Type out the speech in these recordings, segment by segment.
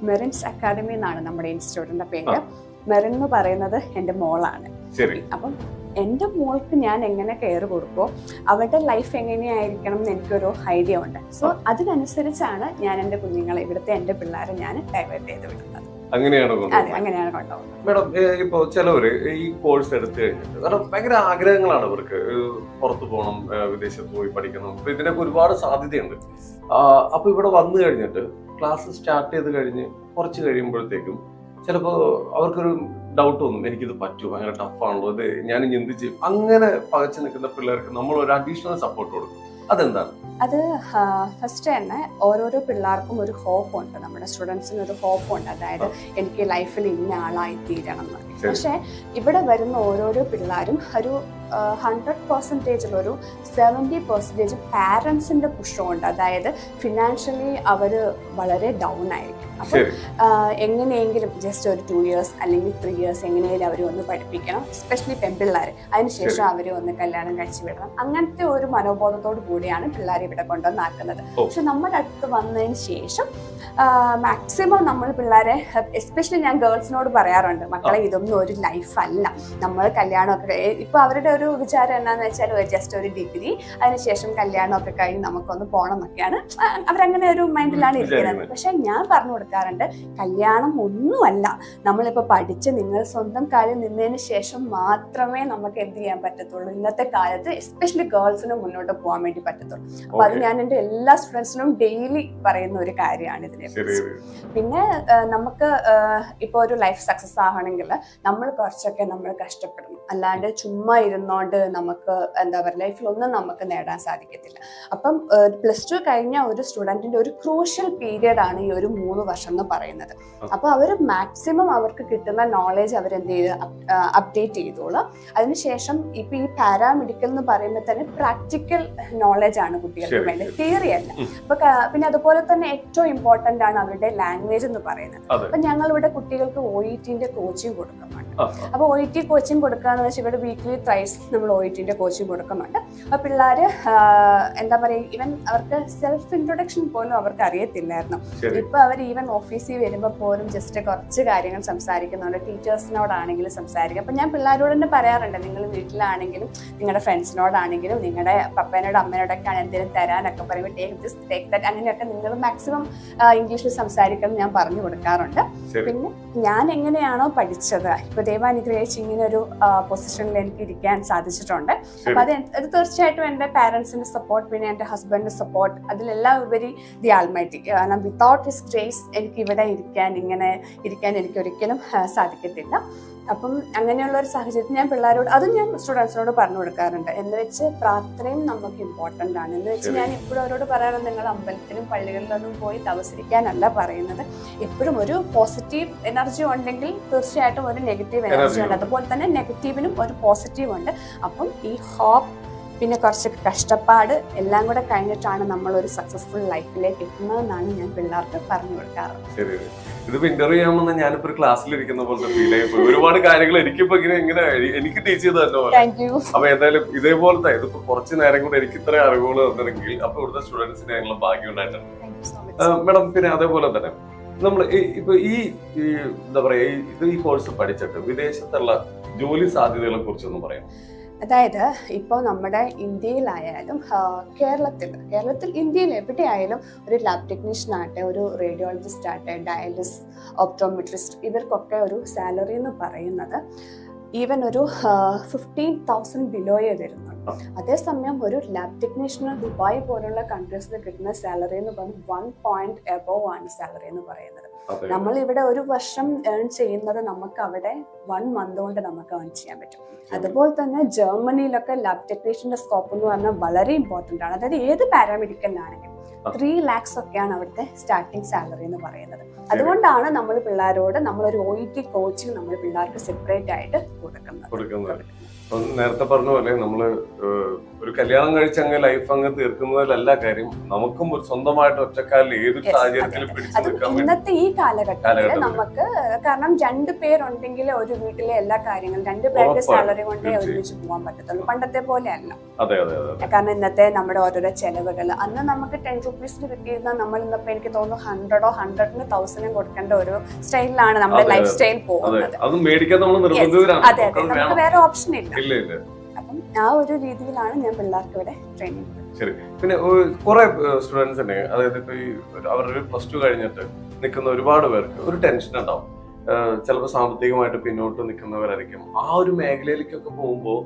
മെറിൻസ് academy എന്നാണ് നമ്മുടെ ഇൻസ്റ്റിറ്റ്യൂട്ടിന്റെ പേര്. മെറിൻ എന്ന് പറയുന്നത് എൻ്റെ മോളാണ്. അപ്പം എൻ്റെ മോൾക്ക് ഞാൻ എങ്ങനെ കെയർ കൊടുക്കുമോ അവരുടെ ലൈഫ് എങ്ങനെയായിരിക്കണം എന്ന് എനിക്കൊരു ഐഡിയ ഉണ്ട്. സോ അതിനനുസരിച്ചാണ് ഞാൻ എൻ്റെ കുഞ്ഞുങ്ങളെ, ഇവിടുത്തെ എൻ്റെ പിള്ളേരെ ഞാൻ ഡൈവേർട്ട് ചെയ്ത് വിടുന്നത്. അങ്ങനെയാണ് കൊണ്ടുപോകുന്നത്. മേഡം, ഇപ്പൊ ചിലവര് ഈ കോഴ്സ് എടുത്തു കഴിഞ്ഞിട്ട് കാരണം ഭയങ്കര ആഗ്രഹങ്ങളാണ് അവർക്ക്, പുറത്തു പോകണം, വിദേശത്ത് പോയി പഠിക്കണം, അപ്പൊ ഇതിനൊക്കെ ഒരുപാട് സാധ്യതയുണ്ട്. അപ്പൊ ഇവിടെ വന്നു കഴിഞ്ഞിട്ട് ക്ലാസ് സ്റ്റാർട്ട് ചെയ്ത് കഴിഞ്ഞ് കുറച്ച് കഴിയുമ്പോഴത്തേക്കും ചിലപ്പോൾ അവർക്കൊരു ഡൗട്ട് തോന്നും, എനിക്കിത് പറ്റുമോ, ഭയങ്കര ടഫാണല്ലോ, ഇത് ഞാൻ ചിന്തിച്ച് അങ്ങനെ പകച്ചു നിൽക്കുന്ന പിള്ളേർക്ക് നമ്മൾ ഒരു അഡീഷണൽ സപ്പോർട്ട് കൊടുക്കും. അതെന്താണ്? അത് ഫസ്റ്റ് തന്നെ ഓരോരോ പിള്ളേർക്കും ഒരു ഹോപ്പ് ഉണ്ട്, നമ്മുടെ സ്റ്റുഡൻസിന് ഒരു ഹോപ്പ് ഉണ്ട്, അതായത് എനിക്ക് ലൈഫിൽ ഇന്ന ആളായി തീരണം എന്ന്. പക്ഷെ ഇവിടെ വരുന്ന ഓരോരോ പിള്ളേരും ഒരു 100% ഒരു 70% പാരൻസിന്റെ പുഷുണ്ട്. അതായത് ഫിനാൻഷ്യലി അവർ വളരെ ഡൗൺ ആയിരിക്കും. അപ്പം എങ്ങനെയെങ്കിലും ജസ്റ്റ് ഒരു 2 years അല്ലെങ്കിൽ 3 years എങ്ങനെയാലും അവർ ഒന്ന് പഠിപ്പിക്കണം, എസ്പെഷ്യലി പെൺപിള്ളേർ. അതിനുശേഷം അവർ ഒന്ന് കല്യാണം കഴിച്ചു വിടണം. അങ്ങനത്തെ ഒരു മനോബോധത്തോടു കൂടിയാണ് പിള്ളേരെ ഇവിടെ കൊണ്ടുവന്നാക്കുന്നത്. പക്ഷെ നമ്മുടെ അടുത്ത് വന്നതിന് ശേഷം മാക്സിമം നമ്മൾ പിള്ളേരെ, എസ്പെഷ്യലി ഞാൻ ഗേൾസിനോട് പറയാറുണ്ട്, മക്കളെ ഇതൊന്നും ഒരു ലൈഫല്ല, നമ്മൾ കല്യാണമൊക്കെ ഇപ്പൊ അവരുടെ ഒരു വിചാരം എന്നാന്ന് വെച്ചാൽ ജസ്റ്റ് ഒരു ഡിഗ്രി, അതിനുശേഷം കല്യാണമൊക്കെ കഴിഞ്ഞ് നമുക്കൊന്ന് പോകണം എന്നൊക്കെയാണ് അവരങ്ങനെ ഒരു മൈൻഡിലാണ് ഇരിക്കുന്നത്. പക്ഷെ ഞാൻ പറഞ്ഞു കൊടുക്കാറുണ്ട്, കല്യാണം ഒന്നുമല്ല, നമ്മളിപ്പോ പഠിച്ച് നിങ്ങൾ സ്വന്തം കാര്യം നിന്നതിന് ശേഷം മാത്രമേ നമുക്ക് എന്ത് ചെയ്യാൻ പറ്റത്തുള്ളൂ. ഇന്നത്തെ കാലത്ത് എസ്പെഷ്യലി ഗേൾസിന് മുന്നോട്ട് പോകാൻ വേണ്ടി പറ്റത്തുള്ളൂ. അപ്പൊ അത് ഞാൻ എൻ്റെ എല്ലാ സ്റ്റുഡൻസിനും ഡെയിലി പറയുന്ന ഒരു കാര്യമാണ് ഇതിനെ. പിന്നെ നമുക്ക് ഇപ്പൊ ഒരു ലൈഫ് സക്സസ് ആവണമെങ്കിൽ നമ്മൾ കുറച്ചൊക്കെ നമ്മൾ കഷ്ടപ്പെടണം, അല്ലാണ്ട് ചുമ്മാ ഇരുന്നോണ്ട് നമുക്ക് എന്താ പറയുക ലൈഫിൽ ഒന്നും നമുക്ക് നേടാൻ സാധിക്കത്തില്ല. അപ്പം +2 കഴിഞ്ഞ ഒരു സ്റ്റുഡൻറ്റിന്റെ ഒരു ക്രൂഷ്യൽ പീരിയഡ് ആണ് ഈ ഒരു 3 വർഷം എന്ന് പറയുന്നത്. അപ്പൊ അവർ മാക്സിമം അവർക്ക് കിട്ടുന്ന നോളേജ് അവരെന്ത് ചെയ്ത് അപ്ഡേറ്റ് ചെയ്തോളൂ. അതിനുശേഷം ഇപ്പൊ ഈ പാരാമെഡിക്കൽ എന്ന് പറയുമ്പോൾ തന്നെ പ്രാക്ടിക്കൽ നോളേജ് ആണ് കുട്ടികൾക്ക് വേണ്ടത്, തിയറി അല്ല. അപ്പൊ പിന്നെ അതുപോലെ തന്നെ ഏറ്റവും ഇമ്പോർട്ടന്റ് ആണ് അവരുടെ ലാംഗ്വേജ് എന്ന് പറയുന്നത്. അപ്പൊ ഞങ്ങളിവിടെ കുട്ടികൾക്ക് OET കോച്ചിങ് കൊടുക്കുന്നുണ്ട്. അപ്പൊ OET കോച്ചിങ് കൊടുക്കാന്ന് വെച്ചാൽ ഇവിടെ വീക്ക്ലി ത്രൈസ് നമ്മൾ OET കോച്ചിങ് കൊടുക്കുന്നുണ്ട്. അപ്പൊ പിള്ളേര് എന്താ പറയുക, ഈവൻ അവർക്ക് സെൽഫ് ഇൻട്രൊഡക്ഷൻ പോലും അവർക്ക് അറിയത്തില്ലായിരുന്നു. ഇപ്പൊ അവർ ഈവൻ ഓഫീസിൽ വരുമ്പോൾ പോലും ജസ്റ്റ് കുറച്ച് കാര്യങ്ങൾ സംസാരിക്കുന്നുണ്ട്, ടീച്ചേഴ്സിനോടാണെങ്കിലും സംസാരിക്കും. അപ്പൊ ഞാൻ പിള്ളേരോട് തന്നെ പറയാറുണ്ട്, നിങ്ങൾ വീട്ടിലാണെങ്കിലും നിങ്ങളുടെ ഫ്രണ്ട്സിനോടാണെങ്കിലും നിങ്ങളുടെ പപ്പേനോടും അമ്മേനോടൊക്കെ എന്തെങ്കിലും തരാനൊക്കെ പറയുമ്പോൾ ടേക്ക് ദാറ്റ്, അങ്ങനെയൊക്കെ നിങ്ങൾ മാക്സിമം ഇംഗ്ലീഷിൽ സംസാരിക്കണം ഞാൻ പറഞ്ഞു കൊടുക്കാറുണ്ട്. പിന്നെ ഞാൻ എങ്ങനെയാണോ പഠിച്ചത്, ഇപ്പൊ ദൈവം അനുഗ്രഹിച്ച് ഇങ്ങനെ ഒരു പൊസിഷനിൽ എനിക്ക് ഇരിക്കാൻ സാധിച്ചിട്ടുണ്ട്. അപ്പൊ അത് തീർച്ചയായിട്ടും എൻ്റെ പാരന്റ്സിന്റെ സപ്പോർട്ട്, പിന്നെ എൻ്റെ ഹസ്ബൻഡിന്റെ സപ്പോർട്ട്, അതിലെല്ലാം ഉപരി ദി ആൾമൈറ്റി. കാരണം വിത്തൗട്ട് ഹിസ് ഗ്രേസ് എനിക്ക് ഇവിടെ ഇങ്ങനെ ഇരിക്കാൻ എനിക്ക് ഒരിക്കലും സാധിക്കത്തില്ല. അപ്പം അങ്ങനെയുള്ള ഒരു സാഹചര്യത്തിൽ ഞാൻ പിള്ളേരോട്, അതും ഞാൻ സ്റ്റുഡൻസിനോട് പറഞ്ഞു കൊടുക്കാറുണ്ട്. എന്ന് വെച്ച് പ്രാർത്ഥനയും നമുക്ക് ഇമ്പോർട്ടൻ്റ് ആണ്. എന്ന് വെച്ച് ഞാൻ ഇപ്പോഴും അവരോട് പറയാറുണ്ട്, നിങ്ങൾ അമ്പലത്തിലും പള്ളികളിലൊന്നും പോയി തപസ്സരിക്കാനല്ല പറയുന്നത്. എപ്പോഴും ഒരു പോസിറ്റീവ് എനർജി ഉണ്ടെങ്കിൽ തീർച്ചയായിട്ടും ഒരു നെഗറ്റീവ് എനർജി ഉണ്ട്. അതുപോലെ തന്നെ നെഗറ്റീവിനും ഒരു പോസിറ്റീവ് ഉണ്ട്. അപ്പം ഈ ഹോപ്പ്, പിന്നെ കുറച്ച് കഷ്ടപ്പാട് എല്ലാം കൂടെ കഴിഞ്ഞിട്ടാണ് നമ്മൾ ഒരു സക്സസ്ഫുൾ ലൈഫിലേക്ക് എത്തുന്നതെന്നാണ് ഞാൻ പിള്ളേർക്ക് പറഞ്ഞു കൊടുക്കാറ്. ഇതിപ്പോ ഇന്റർവ്യൂ ചെയ്യാമെന്ന് ഞാനിപ്പോ ഒരു ക്ലാസ്സിലിരിക്കുന്ന പോലത്തെ ഫീൽ ആയി പോയി. ഒരുപാട് കാര്യങ്ങൾ എനിക്കിപ്പോ ഇങ്ങനെ എനിക്ക് ടീച്ച് ചെയ്ത് തന്നെ പോലെ. അപ്പൊ എന്തായാലും ഇതേപോലത്തെ ഇതിപ്പോ കുറച്ച് നേരം കൂടെ എനിക്ക് ഇത്ര അറിവുകൾ തന്നിട്ടുണ്ടെങ്കിൽ അപ്പൊ ഇവിടുത്തെ സ്റ്റുഡൻസിന് ഞങ്ങൾ ഭാഗ്യം ഉണ്ടായിട്ടുണ്ട് മേഡം. പിന്നെ അതേപോലെ തന്നെ നമ്മൾ ഇപ്പൊ ഈ എന്താ പറയാ ഈ കോഴ്സ് പഠിച്ചിട്ട് വിദേശത്തുള്ള ജോലി സാധ്യതകളെ കുറിച്ചൊന്നും പറയാം. അതായത് ഇപ്പോൾ നമ്മുടെ ഇന്ത്യയിലായാലും കേരളത്തിൽ ഇന്ത്യയിൽ എവിടെയായാലും ഒരു ലാബ് ടെക്നീഷ്യൻ ആകട്ടെ, ഒരു റേഡിയോളജിസ്റ്റ് ആകട്ടെ, ഡയാലിസിസ്, ഓപ്റ്റോമെട്രിസ്റ്റ്, ഇവർക്കൊക്കെ ഒരു സാലറി എന്ന് പറയുന്നത് ഈവൻ ഒരു 15,000 ബിലോയെ വരുന്നുണ്ട്. അതേസമയം ഒരു ലാബ് ടെക്നീഷ്യന് ദുബായ് പോലുള്ള കൺട്രീസിൽ കിട്ടുന്ന സാലറി എന്ന് പറഞ്ഞാൽ 1 point above ആണ് സാലറി എന്ന് പറയുന്നത്. നമ്മൾ ഇവിടെ ഒരു വർഷം ഏൺ ചെയ്യുന്നത് നമുക്ക് അവിടെ 1 month കൊണ്ട് നമുക്ക് ഏൺ ചെയ്യാൻ പറ്റും. അതുപോലെ തന്നെ ജർമ്മനിയിലൊക്കെ ലാബ് ടെക്നീഷ്യന്റെ സ്കോപ്പ് എന്ന് പറഞ്ഞാൽ വളരെ ഇമ്പോർട്ടൻ്റ് ആണ്. അതായത് ഏത് പാരാമെഡിക്കലിനാണെങ്കിലും 3 lakhs ഒക്കെയാണ് അവിടുത്തെ സ്റ്റാർട്ടിങ് സാലറി എന്ന് പറയുന്നത്. അതുകൊണ്ടാണ് നമ്മൾ പിള്ളേരോട് നമ്മളൊരു OET കോച്ചിങ് നമ്മൾ പിള്ളേർക്ക് സെപ്പറേറ്റ് ആയിട്ട് കൊടുക്കുന്നത്. നേരത്തെ പറഞ്ഞ പോലെ നമ്മള് ഒരു കല്യാണം കഴിച്ച് അങ്ങ് ലൈഫ് അങ്ങ് തീർക്കുന്നതിലല്ല കാര്യം, നമുക്കും ഒരു സ്വന്തമായിട്ട് ഒറ്റക്കാലിൽ ഏത് സാഹചര്യത്തിലും പിടിച്ചു നിൽക്കാൻ ഇന്നത്തെ ഈ കാലഘട്ടത്തിൽ നമുക്ക്, കാരണം 2 പേരുണ്ടെങ്കിൽ ഒരു വീട്ടിലെ എല്ലാ കാര്യങ്ങളും 2 പേരുടെ സാലറി കൊണ്ടേ ഒരുമിച്ച് പോകാൻ പറ്റത്തുള്ളൂ. പണ്ടത്തെ പോലെ അല്ല. കാരണം ഇന്നത്തെ നമ്മുടെ ഓരോരോ ചെലവുകൾ, അന്ന് നമുക്ക് ₹10 കിട്ടിയിരുന്നാൽ നമ്മൾ ഇന്നിപ്പോ എനിക്ക് തോന്നുന്നു 100 100-1,000 കൊടുക്കേണ്ട ഒരു സ്റ്റൈലിലാണ് നമ്മുടെ ലൈഫ് സ്റ്റൈൽ പോകുന്നത്. അത് മേടിക്കാൻ നമ്മൾ നിർബന്ധിതരാണ്. അതെ അതെ, നമുക്ക് വേറെ ഓപ്ഷൻ ഇല്ല. ഇല്ല. അപ്പം ആ ഒരു രീതിയിലാണ് ഞാൻ പിള്ളേർക്ക് ഇവിടെ ട്രെയിനിങ്. ശരി. പിന്നെ കുറെ സ്റ്റുഡൻസിന്, അതായത് ഇപ്പൊ ഈ അവരൊരു +2 കഴിഞ്ഞിട്ട് നിൽക്കുന്ന ഒരുപാട് പേർക്ക് ഒരു ടെൻഷൻ ഉണ്ടാവും. ചിലപ്പോൾ സാമ്പത്തികമായിട്ട് പിന്നോട്ട് നിൽക്കുന്നവരായിരിക്കും. ആ ഒരു മേഖലയിലേക്കൊക്കെ പോകുമ്പോൾ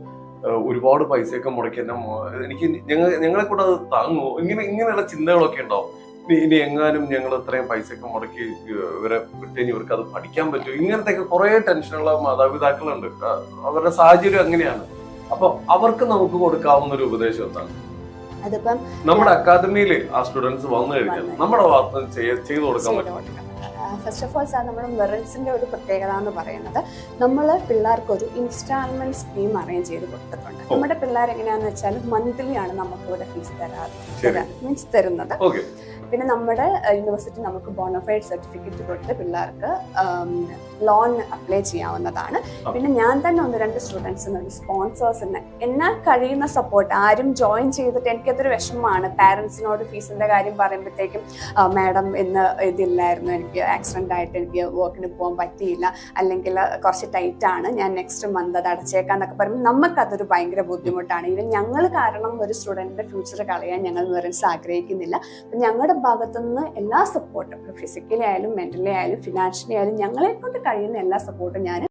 ഒരുപാട് പൈസയൊക്കെ മുടക്കി എനിക്ക് ഞങ്ങളെ കൂടെ അത് താങ്ങുമോ, ഇങ്ങനെയുള്ള ചിന്തകളൊക്കെ ഉണ്ടാവും. ഇനി എങ്ങാനും ഞങ്ങൾ ഇത്രയും പൈസയൊക്കെ മുടക്കി ഇവരെ വിട്ടുകഴിഞ്ഞ് ഇവർക്ക് അത് പഠിക്കാൻ പറ്റും, ഇങ്ങനത്തെ കുറെ ടെൻഷനുള്ള മാതാപിതാക്കളുണ്ട്. അവരുടെ സാഹചര്യം അങ്ങനെയാണ്. അപ്പൊ അവർക്ക് നമുക്ക് കൊടുക്കാവുന്ന ഒരു ഉപദേശം എന്താണ്? അതിപ്പം നമ്മുടെ അക്കാദമിയിൽ ആ സ്റ്റുഡൻസ് വന്നു കഴിഞ്ഞാൽ നമ്മുടെ ഭാഗത്ത് ചെയ്തു കൊടുക്കാൻ പറ്റും. ഫസ്റ്റ് ഓഫ് ഓൾ സാർ, നമ്മുടെ മെറിറ്റ്സിന്റെ ഒരു പ്രത്യേകത എന്ന് പറയുന്നത് നമ്മൾ പിള്ളേർക്ക് ഒരു ഇൻസ്റ്റാൾമെന്റ് സ്കീം അറേഞ്ച് ചെയ്ത് കൊടുത്തിട്ടുണ്ട്. നമ്മുടെ പിള്ളേർ എങ്ങനെയാന്ന് വെച്ചാൽ മന്ത്ലി ആണ് നമുക്ക് ഇവിടെ ഫീസ് തരുന്നത്. പിന്നെ നമ്മുടെ യൂണിവേഴ്സിറ്റി നമുക്ക് ബോണഫൈഡ് സർട്ടിഫിക്കറ്റ് കൊടുത്ത് പിള്ളേർക്ക് ലോൺ അപ്ലൈ ചെയ്യാവുന്നതാണ്. പിന്നെ ഞാൻ തന്നെ 1-2 സ്റ്റുഡൻസിന് സ്പോൺസേഴ്സിന് എന്നാൽ കഴിയുന്ന സപ്പോർട്ട്, ആരും ജോയിൻ ചെയ്തിട്ട് എനിക്കതൊരു വിഷമമാണ് പാരൻസിനോട് ഫീസിന്റെ കാര്യം പറയുമ്പോഴത്തേക്കും മാഡം ഇന്ന് ഇതില്ലായിരുന്നു, എനിക്ക് ആക്സിഡന്റ് ആയിട്ട് എനിക്ക് വർക്കിന് പോകാൻ പറ്റിയില്ല, അല്ലെങ്കിൽ കുറച്ച് ടൈറ്റ് ആണ്, ഞാൻ നെക്സ്റ്റ് മന്ത് അത് അടച്ചേക്കാന്നൊക്കെ പറയുമ്പോൾ നമുക്കതൊരു ഭയങ്കര ബുദ്ധിമുട്ടാണ്. ഈവൻ ഞങ്ങൾ കാരണം ഒരു സ്റ്റുഡന്റിന്റെ ഫ്യൂച്ചർ കളയാൻ ഞങ്ങൾ പേരൻസ് ആഗ്രഹിക്കുന്നില്ല. അപ്പം ഞങ്ങളുടെ ഭാഗത്തുനിന്ന് എല്ലാ സപ്പോർട്ടും, ഫിസിക്കലി ആയാലും മെന്റലി ആയാലും ഫിനാൻഷ്യലി ആയാലും ഞങ്ങളെ കൊണ്ട് കഴിയുന്ന എല്ലാ സപ്പോർട്ടും ഞാൻ